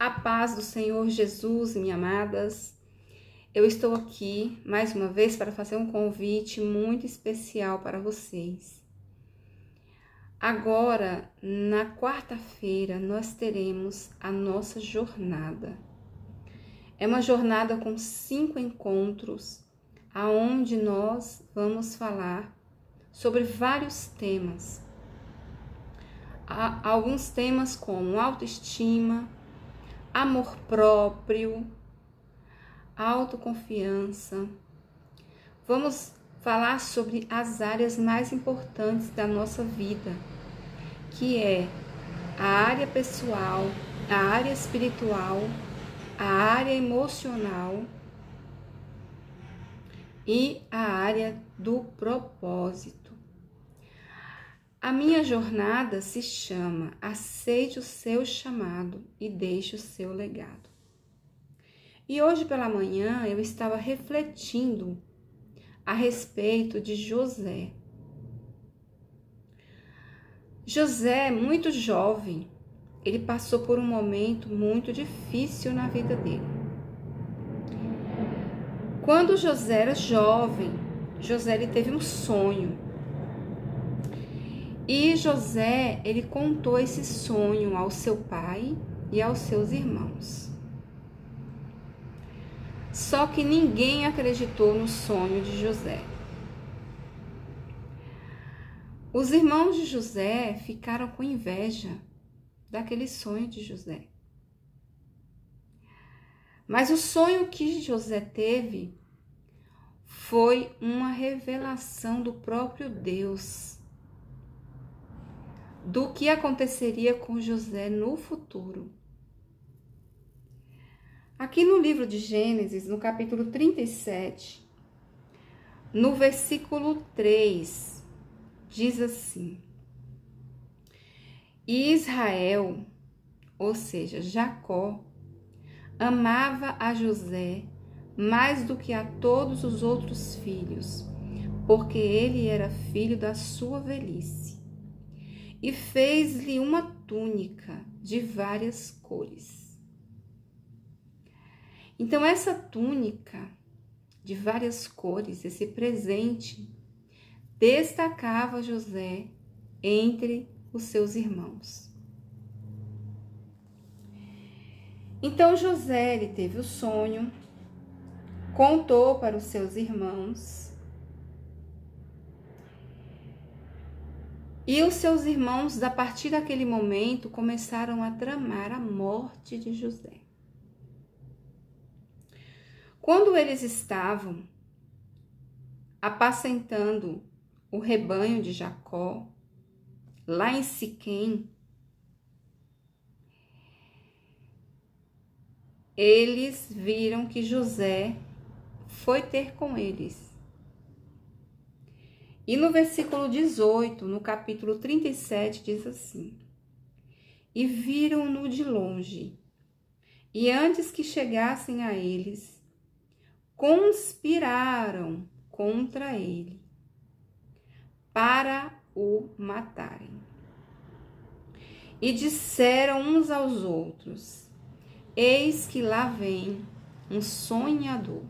A paz do Senhor Jesus, minhas amadas. Eu estou aqui mais uma vez para fazer um convite muito especial para vocês. Agora, na quarta-feira, nós teremos a nossa jornada. É uma jornada com 5 encontros, aonde nós vamos falar sobre vários temas. Há alguns temas como autoestima, amor próprio, autoconfiança. Vamos falar sobre as áreas mais importantes da nossa vida, que é a área pessoal, a área espiritual, a área emocional e a área do propósito. A minha jornada se chama Aceite o seu chamado e deixe o seu legado. E hoje pela manhã eu estava refletindo a respeito de José. José, muito jovem, ele passou por um momento muito difícil na vida dele. Quando José era jovem, José ele teve um sonho. E José, ele contou esse sonho ao seu pai e aos seus irmãos. Só que ninguém acreditou no sonho de José. Os irmãos de José ficaram com inveja daquele sonho de José. Mas o sonho que José teve foi uma revelação do próprio Deus, do que aconteceria com José no futuro. Aqui no livro de Gênesis, no capítulo 37, no versículo 3, diz assim: E Israel, ou seja, Jacó, amava a José mais do que a todos os outros filhos, porque ele era filho da sua velhice. E fez-lhe uma túnica de várias cores. Então, essa túnica de várias cores, esse presente, destacava José entre os seus irmãos. Então, José ele teve o sonho, contou para os seus irmãos, e os seus irmãos, a partir daquele momento, começaram a tramar a morte de José. Quando eles estavam apacentando o rebanho de Jacó, lá em Siquém, eles viram que José foi ter com eles. E no versículo 18, no capítulo 37, diz assim: E viram-no de longe, e antes que chegassem a eles, conspiraram contra ele, para o matarem. E disseram uns aos outros: Eis que lá vem um sonhador.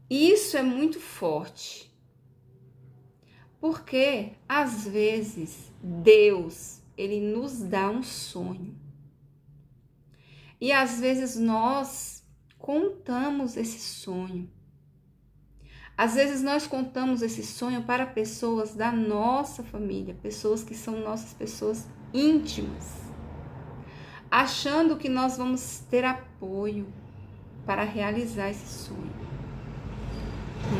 Isso é muito forte, porque às vezes Deus, ele nos dá um sonho. E às vezes nós contamos esse sonho. Às vezes nós contamos esse sonho para pessoas da nossa família, pessoas que são nossas pessoas íntimas, achando que nós vamos ter apoio para realizar esse sonho.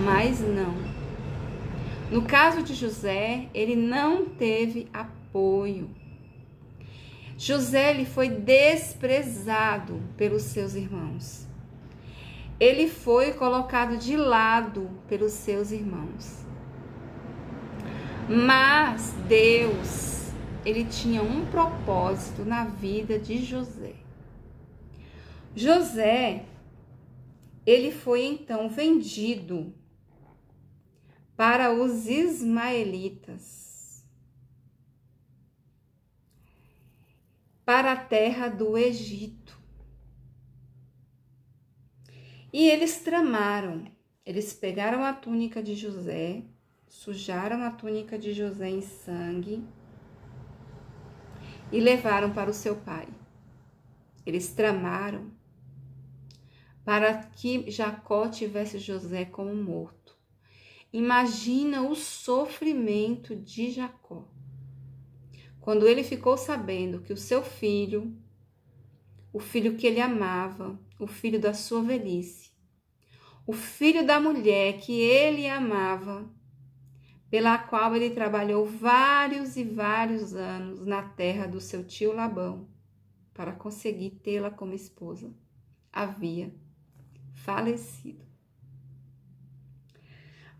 Mas não. No caso de José, ele não teve apoio. José ele foi desprezado pelos seus irmãos. Ele foi colocado de lado pelos seus irmãos. Mas Deus, ele tinha um propósito na vida de José. José, ele foi então vendido para os ismaelitas. para a terra do Egito. E eles tramaram, eles pegaram a túnica de José, sujaram a túnica de José em sangue e levaram para o seu pai. Eles tramaram para que Jacó tivesse José como morto. Imagina o sofrimento de Jacó. Quando ele ficou sabendo que o seu filho, o filho que ele amava, o filho da sua velhice, o filho da mulher que ele amava, pela qual ele trabalhou vários e vários anos na terra do seu tio Labão, para conseguir tê-la como esposa, havia falecido.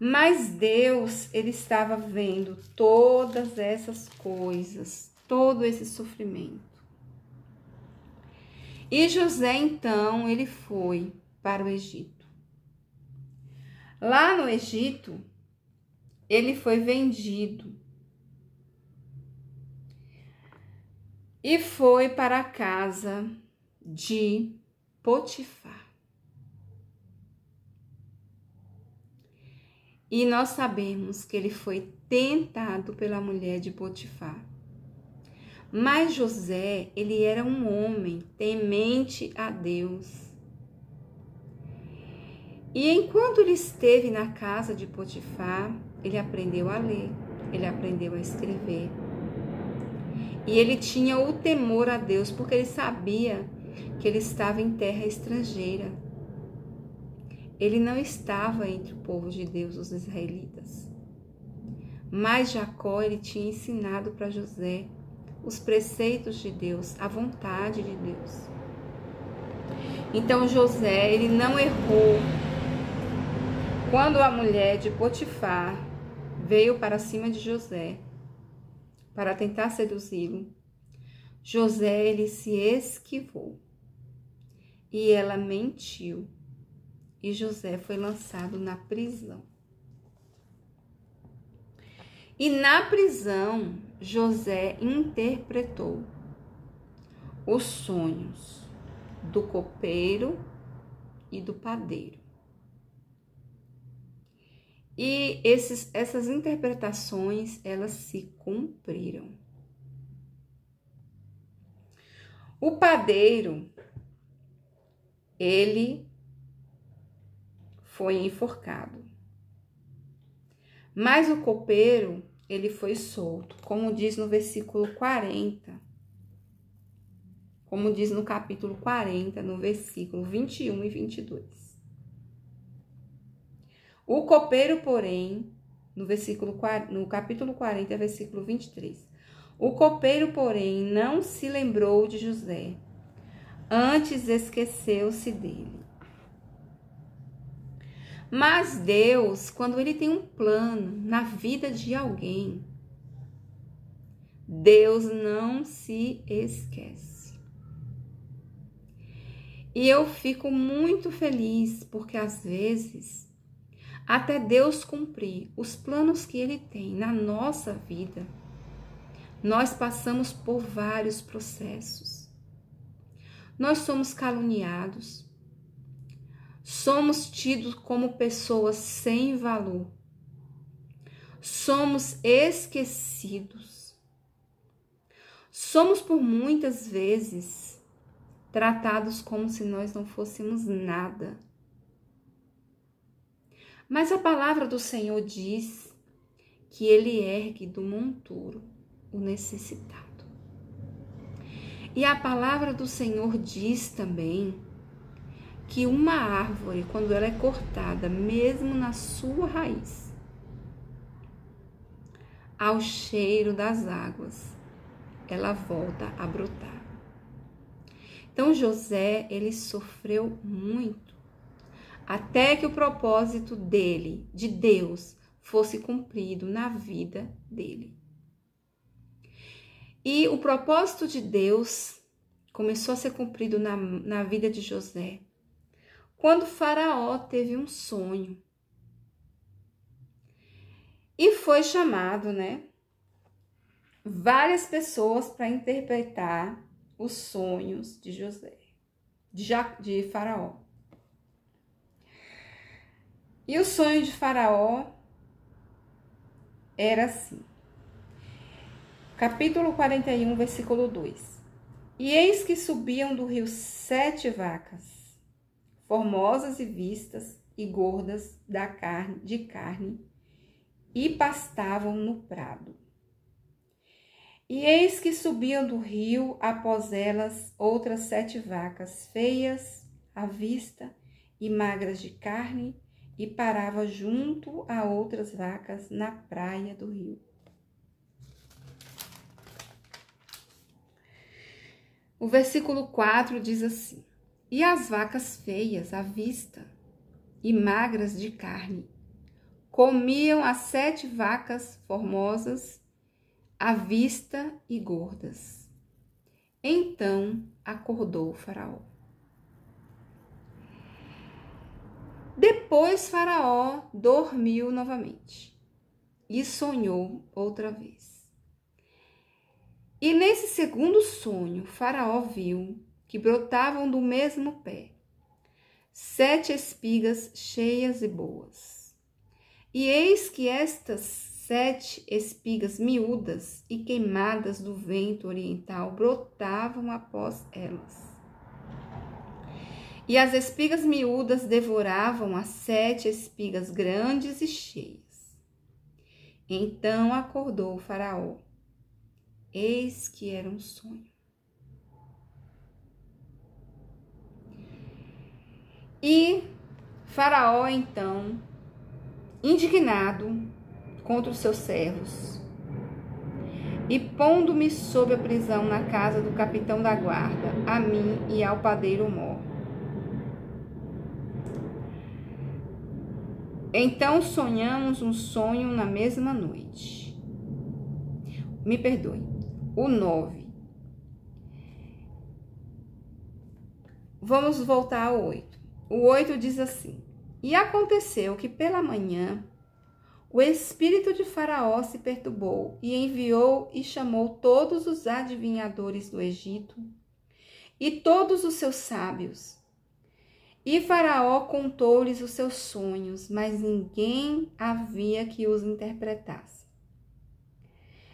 Mas Deus, ele estava vendo todas essas coisas, todo esse sofrimento. E José, então, ele foi para o Egito. Lá no Egito, ele foi vendido e foi para a casa de Potifar. E nós sabemos que ele foi tentado pela mulher de Potifar. Mas José, ele era um homem temente a Deus. E enquanto ele esteve na casa de Potifar, ele aprendeu a ler, ele aprendeu a escrever. E ele tinha o temor a Deus, porque ele sabia que ele estava em terra estrangeira. Ele não estava entre o povo de Deus, os israelitas. Mas Jacó, ele tinha ensinado para José os preceitos de Deus, a vontade de Deus. Então José, ele não errou. Quando a mulher de Potifar veio para cima de José para tentar seduzi-lo, José, ele se esquivou e ela mentiu. E José foi lançado na prisão. E na prisão, José interpretou os sonhos do copeiro e do padeiro. E essas interpretações, elas se cumpriram. O padeiro, ele foi enforcado. Mas o copeiro, ele foi solto, como diz no versículo 40. Como diz no capítulo 40, no versículo 21 e 22. O copeiro, porém, no capítulo 40, versículo 23. O copeiro, porém, não se lembrou de José, antes esqueceu-se dele. Mas Deus, quando ele tem um plano na vida de alguém, Deus não se esquece. E eu fico muito feliz porque às vezes, até Deus cumprir os planos que ele tem na nossa vida, nós passamos por vários processos. Nós somos caluniados. Somos tidos como pessoas sem valor. Somos esquecidos. Somos por muitas vezes tratados como se nós não fôssemos nada. Mas a palavra do Senhor diz que ele ergue do monturo o necessitado. E a palavra do Senhor diz também que uma árvore, quando ela é cortada, mesmo na sua raiz, ao cheiro das águas, ela volta a brotar. Então José, ele sofreu muito, até que o propósito dele, de Deus, fosse cumprido na vida dele. E o propósito de Deus começou a ser cumprido na vida de José, quando Faraó teve um sonho e foi chamado, várias pessoas para interpretar os sonhos de José, de Faraó. E o sonho de Faraó era assim. Capítulo 41, versículo 2. E eis que subiam do rio 7 vacas, formosas e vistas e gordas de carne, e pastavam no prado. E eis que subiam do rio após elas outras 7 vacas, feias à vista e magras de carne, e parava junto a outras vacas na praia do rio. O versículo 4 diz assim: E as vacas feias à vista e magras de carne comiam as 7 vacas formosas à vista e gordas. Então acordou o Faraó. Depois Faraó dormiu novamente e sonhou outra vez. E nesse segundo sonho, Faraó viu que brotavam do mesmo pé 7 espigas cheias e boas. E eis que estas 7 espigas miúdas e queimadas do vento oriental brotavam após elas. E as espigas miúdas devoravam as 7 espigas grandes e cheias. Então acordou o Faraó. Eis que era um sonho. E Faraó, então, indignado contra os seus servos, e pondo-me sob a prisão na casa do capitão da guarda, a mim e ao padeiro Mor. Então sonhamos um sonho na mesma noite. Me perdoe. O 9. Vamos voltar ao 8. O 8 diz assim: E aconteceu que pela manhã o espírito de Faraó se perturbou e enviou e chamou todos os adivinhadores do Egito e todos os seus sábios. E Faraó contou-lhes os seus sonhos, mas ninguém havia que os interpretasse.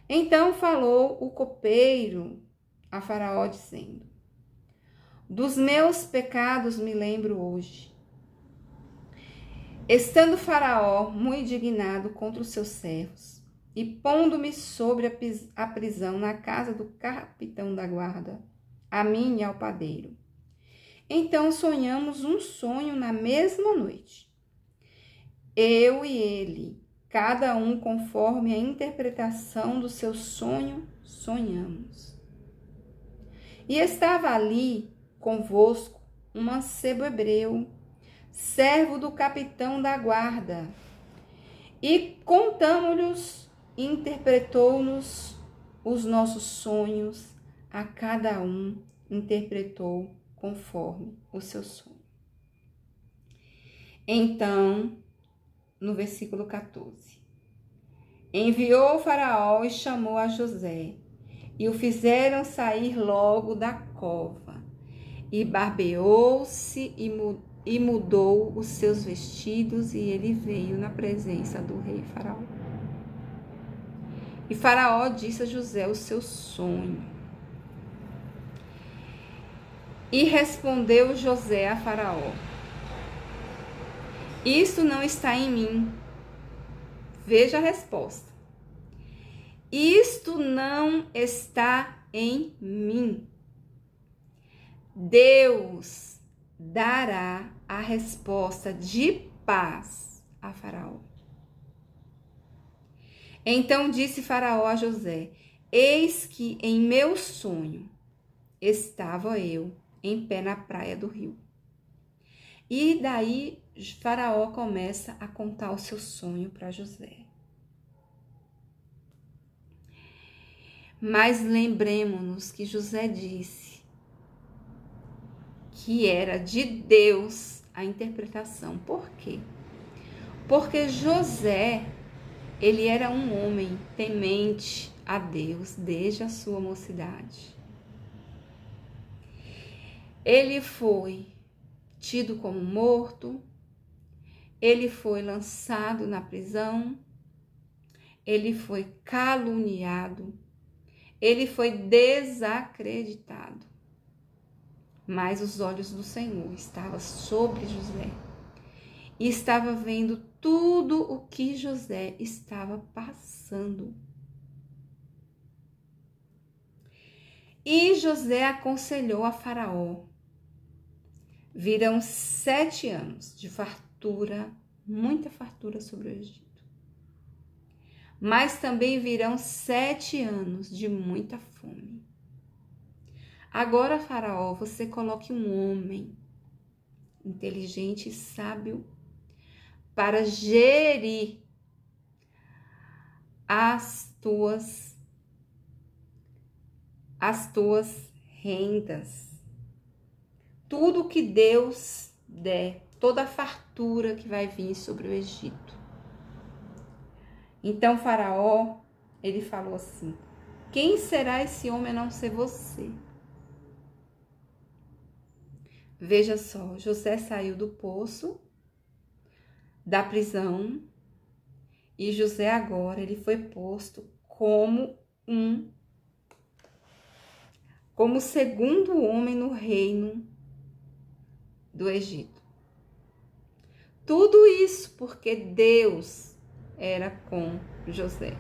Então falou o copeiro a Faraó, dizendo: Dos meus pecados me lembro hoje. Estando Faraó muito indignado contra os seus servos, e pondo-me sobre a prisão na casa do capitão da guarda, a mim e ao padeiro. Então sonhamos um sonho na mesma noite. Eu e ele, cada um conforme a interpretação do seu sonho, sonhamos. E estava ali convosco um mancebo hebreu, servo do capitão da guarda, e contamo-lhes, interpretou-nos os nossos sonhos, a cada um interpretou conforme o seu sonho. Então, no versículo 14, enviou o Faraó e chamou a José, e o fizeram sair logo da cova, e barbeou-se e mudou os seus vestidos, e ele veio na presença do rei Faraó. E Faraó disse a José o seu sonho. E respondeu José a Faraó: Isto não está em mim. Veja a resposta. Isto não está em mim. Deus dará a resposta de paz a Faraó. Então disse Faraó a José: Eis que em meu sonho estava eu em pé na praia do rio. E daí Faraó começa a contar o seu sonho para José. Mas lembremos-nos que José disse que era de Deus a interpretação. Por quê? Porque José, ele era um homem temente a Deus desde a sua mocidade. Ele foi tido como morto, ele foi lançado na prisão, ele foi caluniado, ele foi desacreditado. Mas os olhos do Senhor estavam sobre José e estava vendo tudo o que José estava passando. E José aconselhou a Faraó: virão 7 anos de fartura, muita fartura sobre o Egito. Mas também virão 7 anos de muita fome. Agora, Faraó, você coloque um homem inteligente e sábio para gerir as tuas rendas. Tudo que Deus der, toda a fartura que vai vir sobre o Egito. Então Faraó, ele falou assim: quem será esse homem a não ser você? Veja só, José saiu do poço, da prisão, e José agora ele foi posto como segundo homem no reino do Egito. Tudo isso porque Deus era com José.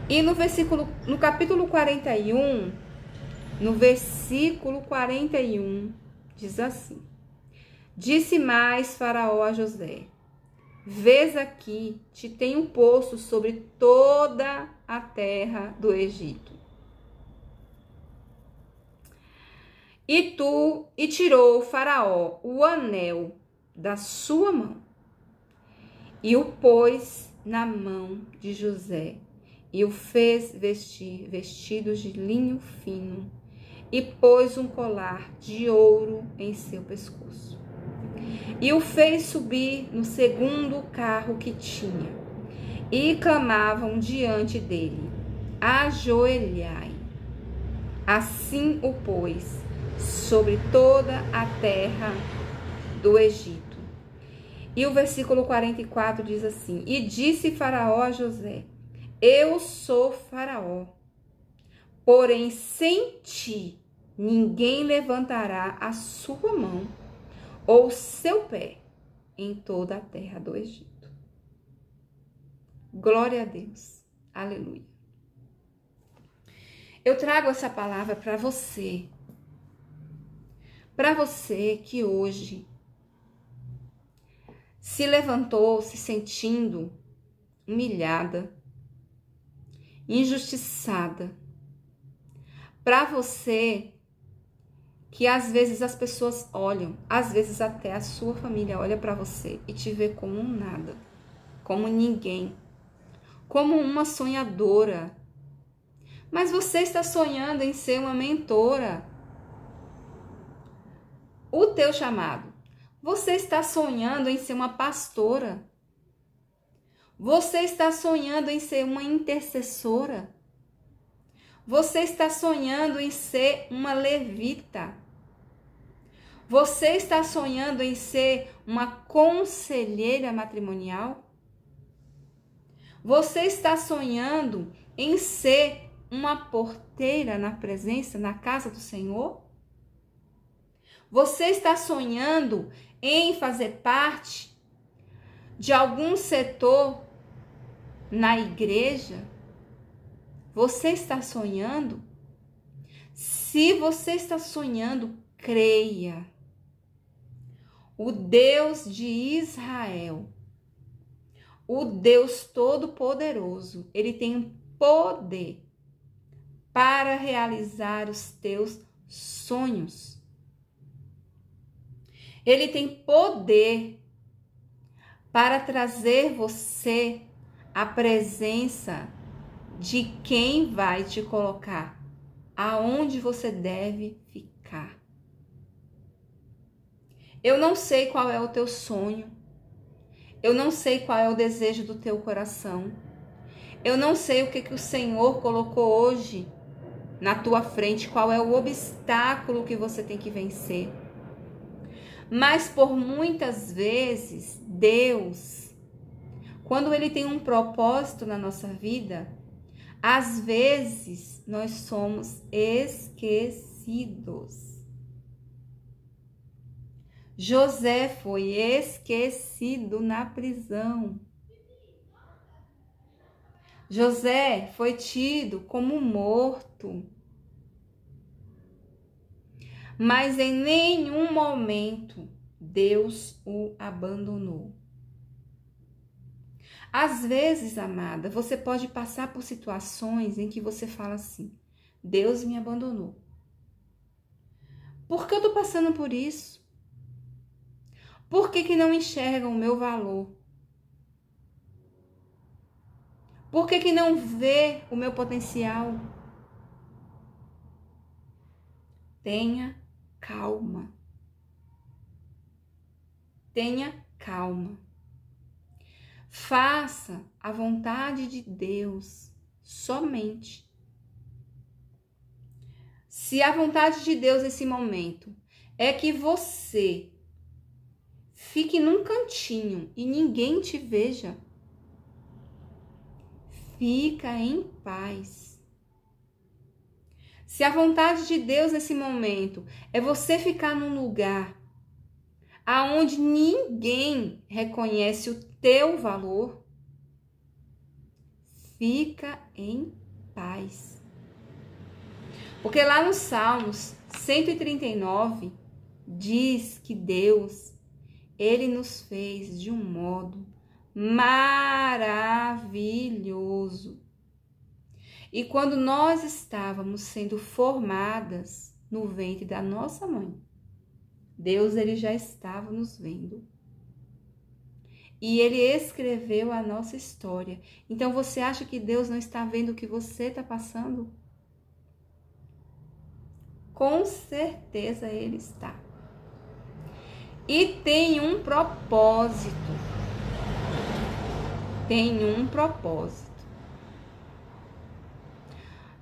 E no capítulo 41, no versículo 41, diz assim: disse mais Faraó a José: vês aqui, te tenho posto sobre toda a terra do Egito. E tirou Faraó o anel da sua mão e o pôs na mão de José e o fez vestir vestidos de linho fino e pôs um colar de ouro em seu pescoço. E o fez subir no segundo carro que tinha e clamavam diante dele: ajoelhai. Assim o pôs sobre toda a terra do Egito. E o versículo 44 diz assim: e disse Faraó a José: eu sou Faraó, porém sem ti ninguém levantará a sua mão ou seu pé em toda a terra do Egito. Glória a Deus. Aleluia. Eu trago essa palavra para você. Para você que hoje se levantou se sentindo humilhada, injustiçada. Para você que às vezes as pessoas olham, às vezes até a sua família olha para você e te vê como um nada, como ninguém, como uma sonhadora. Mas você está sonhando em ser uma mentora. O teu chamado. Você está sonhando em ser uma pastora. Você está sonhando em ser uma intercessora. Você está sonhando em ser uma levita. Você está sonhando em ser uma conselheira matrimonial. Você está sonhando em ser uma porteira na presença, na casa do Senhor? Você está sonhando em fazer parte de algum setor na igreja? Você está sonhando? Se você está sonhando, creia. O Deus de Israel, o Deus Todo-Poderoso, Ele tem poder para realizar os teus sonhos. Ele tem poder para trazer você à presença de quem vai te colocar, aonde você deve ficar. Eu não sei qual é o teu sonho, eu não sei qual é o desejo do teu coração, eu não sei o que o Senhor colocou hoje na tua frente, qual é o obstáculo que você tem que vencer. Mas por muitas vezes, Deus, quando Ele tem um propósito na nossa vida, às vezes nós somos esquecidos. José foi esquecido na prisão. José foi tido como morto. Mas em nenhum momento Deus o abandonou. Às vezes, amada, você pode passar por situações em que você fala assim: Deus me abandonou. Por que eu estou passando por isso? Por que não enxergam o meu valor? Por que não vê o meu potencial? Tenha calma. Tenha calma. Faça a vontade de Deus somente. Se a vontade de Deus nesse momento é que você fique num cantinho e ninguém te veja, fica em paz. Se a vontade de Deus nesse momento é você ficar num lugar aonde ninguém reconhece o teu valor, fica em paz. Porque lá no Salmos 139 diz que Deus, Ele nos fez de um modo maravilhoso. E quando nós estávamos sendo formadas no ventre da nossa mãe, Deus, Ele já estava nos vendo. E Ele escreveu a nossa história. Então, você acha que Deus não está vendo o que você está passando? Com certeza Ele está. E tem um propósito. Tem um propósito.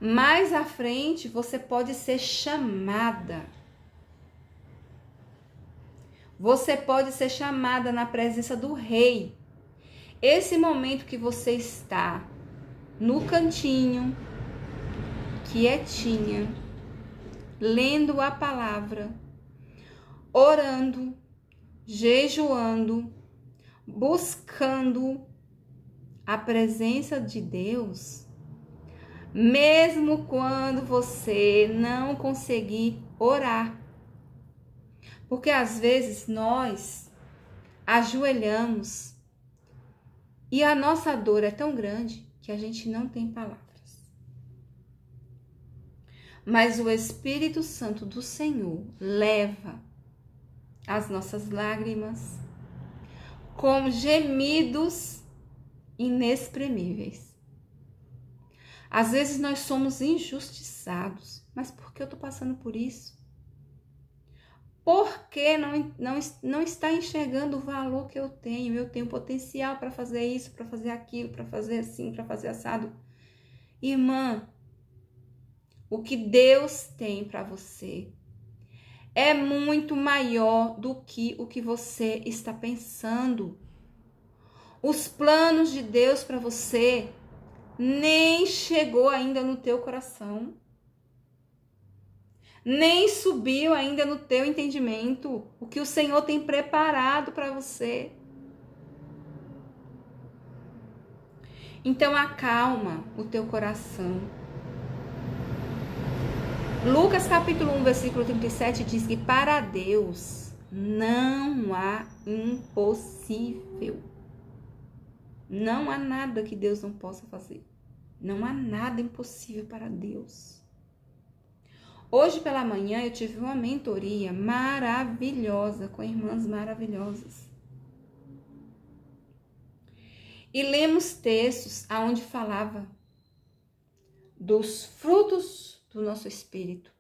Mais à frente, você pode ser chamada. Você pode ser chamada na presença do rei. Esse momento que você está no cantinho, quietinha, lendo a palavra, orando, jejuando, buscando a presença de Deus, mesmo quando você não conseguir orar. Porque às vezes nós ajoelhamos e a nossa dor é tão grande que a gente não tem palavras. Mas o Espírito Santo do Senhor leva as nossas lágrimas com gemidos inexprimíveis. Às vezes nós somos injustiçados. Mas por que eu estou passando por isso? Porque não está enxergando o valor que eu tenho. Eu tenho potencial para fazer isso, para fazer aquilo, para fazer assim, para fazer assado. Irmã, o que Deus tem para você é muito maior do que o que você está pensando. Os planos de Deus para você nem chegou ainda no teu coração. Nem subiu ainda no teu entendimento o que o Senhor tem preparado para você. Então acalma o teu coração. Lucas capítulo 1, versículo 37 diz que para Deus não há impossível. Não há nada que Deus não possa fazer. Não há nada impossível para Deus. Hoje pela manhã eu tive uma mentoria maravilhosa com irmãs maravilhosas. E lemos textos aonde falava dos frutos do nosso espírito,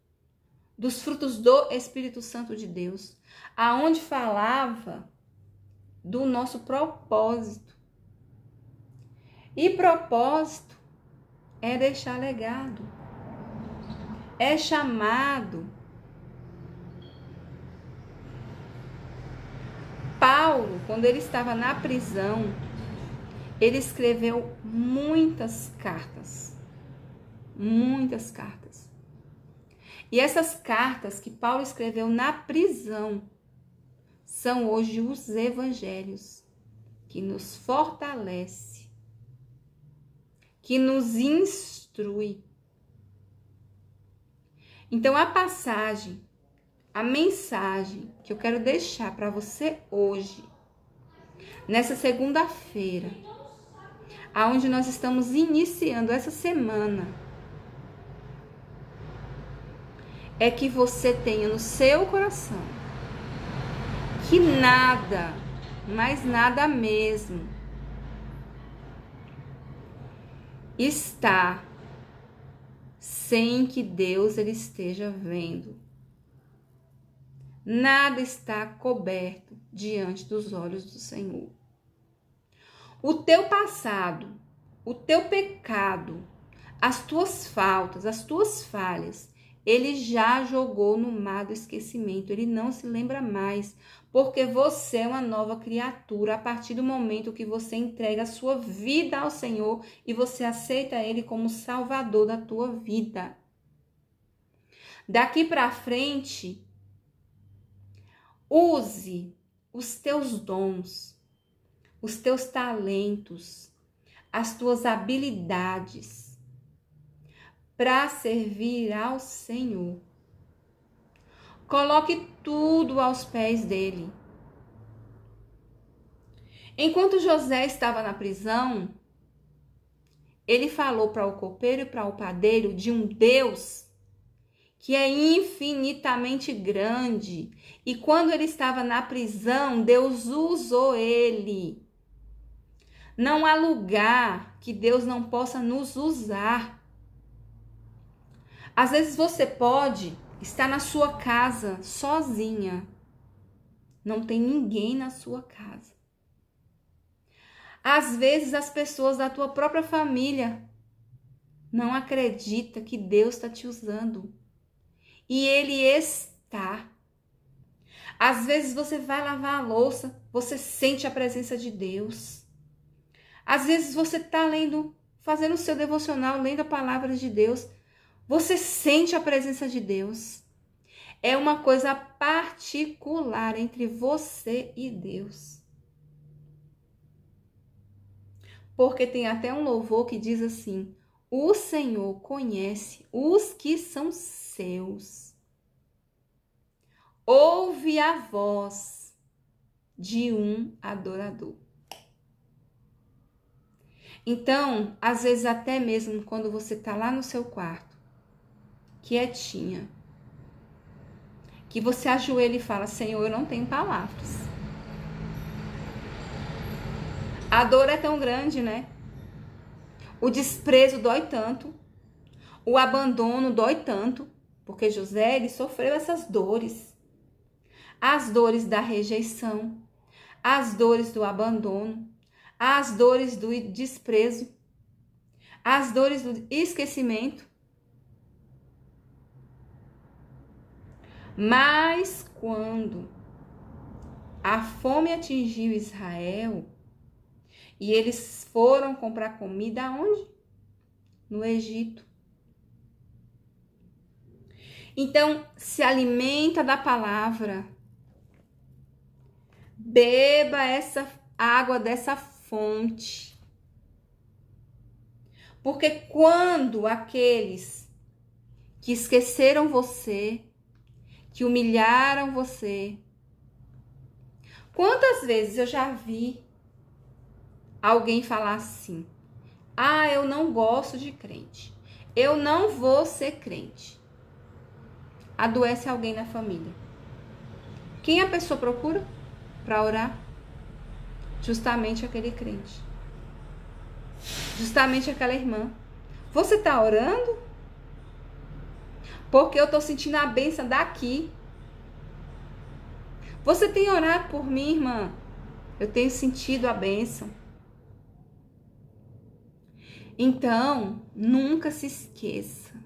dos frutos do Espírito Santo de Deus, aonde falava do nosso propósito. E propósito é deixar legado. é chamado. Paulo, quando ele estava na prisão, ele escreveu muitas cartas. Muitas cartas. E essas cartas que Paulo escreveu na prisão são hoje os evangelhos que nos fortalece, que nos instrui. Então a passagem, a mensagem que eu quero deixar para você hoje, nessa segunda-feira, aonde nós estamos iniciando essa semana, é que você tenha no seu coração que nada, mas nada mesmo, está sem que Deus ele esteja vendo. Nada está coberto diante dos olhos do Senhor. O teu passado, o teu pecado, as tuas faltas, as tuas falhas, ele já jogou no mar do esquecimento. Ele não se lembra mais, porque você é uma nova criatura a partir do momento que você entrega a sua vida ao Senhor e você aceita Ele como Salvador da tua vida. Daqui para frente, use os teus dons, os teus talentos, as tuas habilidades para servir ao Senhor. Coloque tudo aos pés dele. Enquanto José estava na prisão, ele falou para o copeiro e para o padeiro de um Deus que é infinitamente grande. E quando ele estava na prisão, Deus usou ele. Não há lugar que Deus não possa nos usar. Às vezes você pode estar na sua casa sozinha. Não tem ninguém na sua casa. Às vezes as pessoas da tua própria família não acreditam que Deus está te usando. E Ele está. Às vezes você vai lavar a louça, você sente a presença de Deus. Às vezes você está fazendo o seu devocional, lendo a palavra de Deus. Você sente a presença de Deus. É uma coisa particular entre você e Deus. Porque tem até um louvor que diz assim: o Senhor conhece os que são seus. Ouve a voz de um adorador. Então, às vezes até mesmo quando você está lá no seu quarto, quietinha, que você ajoelha e fala: Senhor, eu não tenho palavras. A dor é tão grande, né? O desprezo dói tanto, o abandono dói tanto, porque José, ele sofreu essas dores. As dores da rejeição, as dores do abandono, as dores do desprezo, as dores do esquecimento. Mas quando a fome atingiu Israel e eles foram comprar comida aonde? No Egito. Então, se alimenta da palavra. Beba essa água dessa fonte. Porque quando aqueles que esqueceram você, que humilharam você, quantas vezes eu já vi alguém falar assim: ah, eu não gosto de crente, eu não vou ser crente. Adoece alguém na família. Quem a pessoa procura para orar? Justamente aquele crente. Justamente aquela irmã. Você está orando? Porque eu estou sentindo a bênção daqui. Você tem orado por mim, irmã? Eu tenho sentido a bênção. Então, nunca se esqueça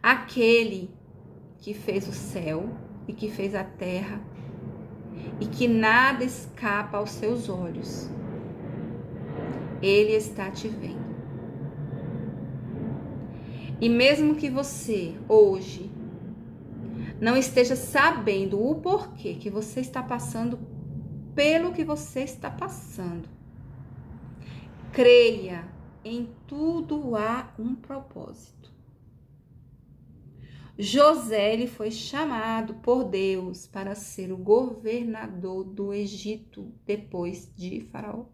aquele que fez o céu e que fez a terra e que nada escapa aos seus olhos. Ele está te vendo. E mesmo que você hoje não esteja sabendo o porquê que você está passando pelo que você está passando, creia, em tudo há um propósito. José, ele foi chamado por Deus para ser o governador do Egito depois de Faraó.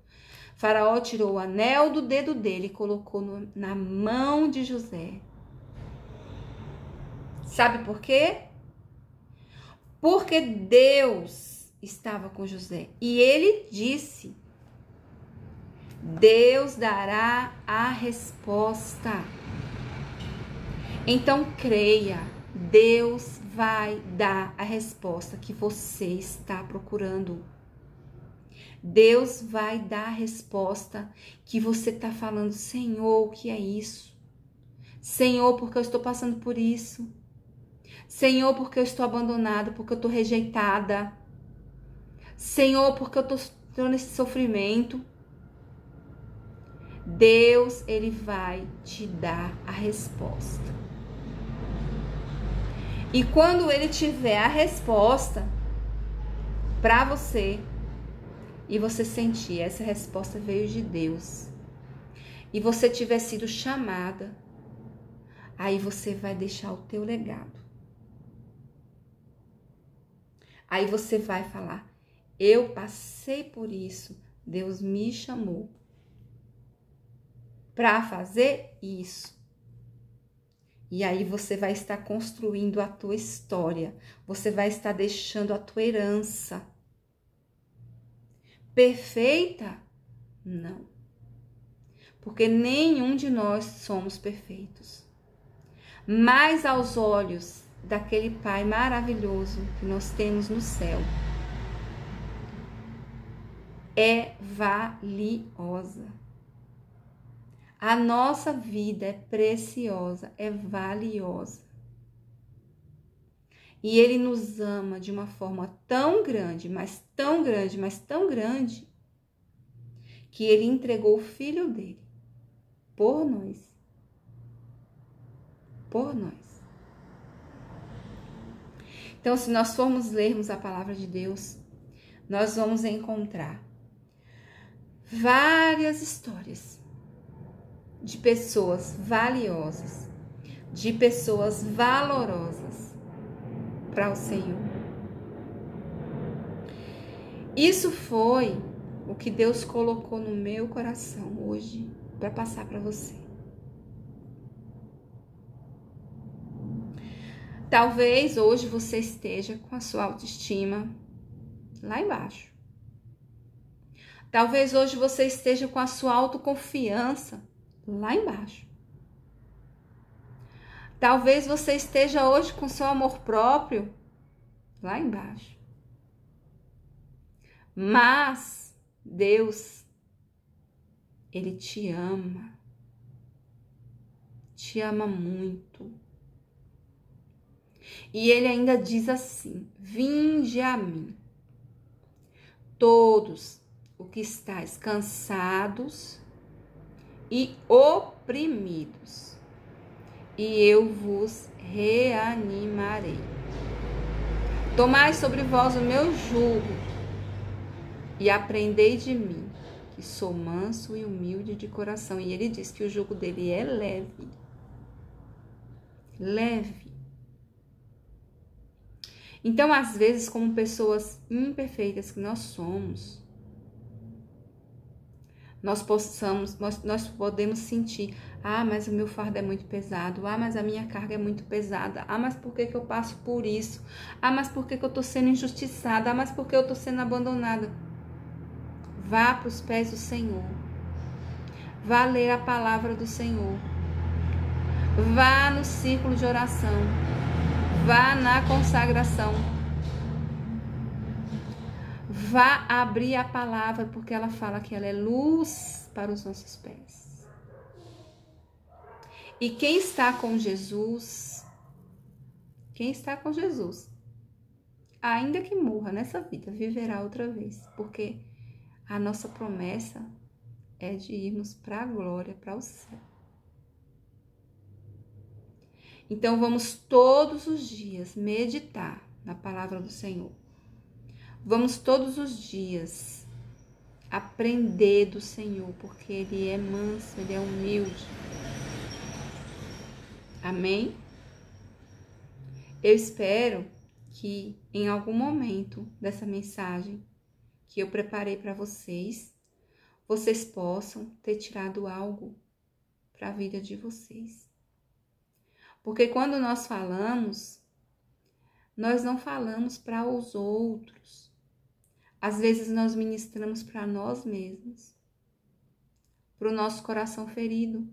Faraó tirou o anel do dedo dele e colocou na mão de José. Sabe por quê? Porque Deus estava com José. E ele disse: Deus dará a resposta. Então creia, Deus vai dar a resposta que você está procurando. Deus vai dar a resposta que você está falando: Senhor, o que é isso? Senhor, porque eu estou passando por isso? Senhor, porque eu estou abandonada, porque eu estou rejeitada? Senhor, porque eu estou nesse sofrimento? Deus, ele vai te dar a resposta. E quando ele tiver a resposta para você, e você sentir essa resposta veio de Deus, e você tiver sido chamada, aí você vai deixar o teu legado. Aí você vai falar: eu passei por isso, Deus me chamou para fazer isso. E aí você vai estar construindo a tua história, você vai estar deixando a tua herança. Perfeita? Não. Porque nenhum de nós somos perfeitos. Mas aos olhos daquele Pai maravilhoso que nós temos no céu, é valiosa. A nossa vida é preciosa, é valiosa. E Ele nos ama de uma forma tão grande, mas tão grande, mas tão grande, que Ele entregou o Filho dele por nós. Por nós. Então, se nós formos lermos a palavra de Deus, nós vamos encontrar várias histórias de pessoas valiosas, de pessoas valorosas para o Senhor. Isso foi o que Deus colocou no meu coração hoje para passar para você. Talvez hoje você esteja com a sua autoestima lá embaixo. Talvez hoje você esteja com a sua autoconfiança lá embaixo. Talvez você esteja hoje com seu amor próprio lá embaixo. Mas Deus, Ele te ama. Te ama muito. E Ele ainda diz assim: vinde a mim, todos os que estáis cansados e oprimidos, e eu vos reanimarei. Tomai sobre vós o meu jugo e aprendei de mim, que sou manso e humilde de coração. E Ele diz que o jugo dele é leve. Leve. Então, às vezes, como pessoas imperfeitas que nós somos, nós podemos sentir: ah, mas o meu fardo é muito pesado, ah, mas a minha carga é muito pesada, ah, mas por que eu passo por isso, ah, mas por que eu estou sendo injustiçada, ah, mas por que eu estou sendo abandonada. Vá para os pés do Senhor, vá ler a palavra do Senhor, vá no círculo de oração, vá na consagração, vá abrir a palavra, porque ela fala que ela é luz para os nossos pés. E quem está com Jesus quem está com Jesus, ainda que morra nessa vida, viverá outra vez, porque a nossa promessa é de irmos para a glória, para o céu. Então vamos todos os dias meditar na palavra do Senhor. Vamos todos os dias aprender do Senhor, porque Ele é manso, Ele é humilde. Amém? Eu espero que em algum momento dessa mensagem que eu preparei para vocês, vocês possam ter tirado algo para a vida de vocês. Porque quando nós falamos, nós não falamos para os outros. Às vezes nós ministramos para nós mesmos, para o nosso coração ferido.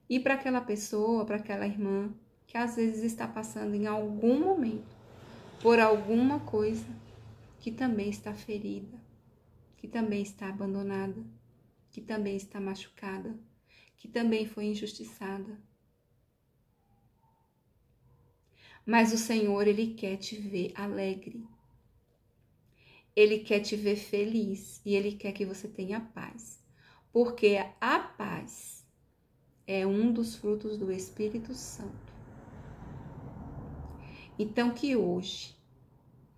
E para aquela pessoa, para aquela irmã, que às vezes está passando em algum momento por alguma coisa que também está ferida, que também está abandonada, que também está machucada, que também foi injustiçada. Mas o Senhor, Ele quer te ver alegre. Ele quer te ver feliz e Ele quer que você tenha paz. Porque a paz é um dos frutos do Espírito Santo. Então que hoje,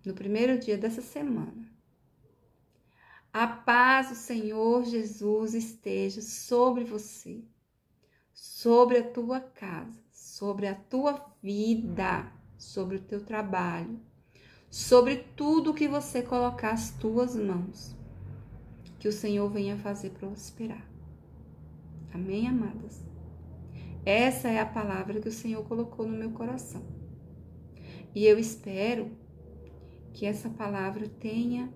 no primeiro dia dessa semana, a paz do Senhor Jesus esteja sobre você, sobre a tua casa, sobre a tua vida, sobre o teu trabalho, sobre tudo que você colocar as tuas mãos, que o Senhor venha fazer prosperar. Amém, amadas? Essa é a palavra que o Senhor colocou no meu coração. E eu espero que essa palavra tenha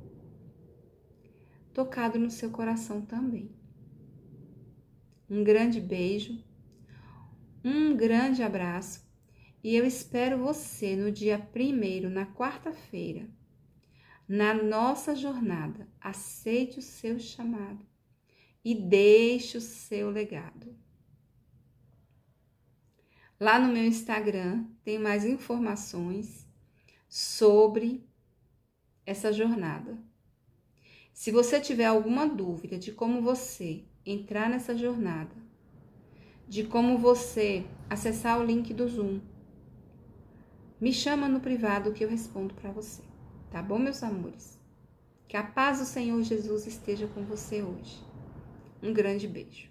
tocado no seu coração também. Um grande beijo, um grande abraço e eu espero você no dia 1º, na quarta-feira, na nossa jornada. Aceite o seu chamado e deixe o seu legado. Lá no meu Instagram tem mais informações sobre essa jornada. Se você tiver alguma dúvida de como você entrar nessa jornada, de como você acessar o link do Zoom, me chama no privado que eu respondo para você. Tá bom, meus amores? Que a paz do Senhor Jesus esteja com você hoje. Um grande beijo.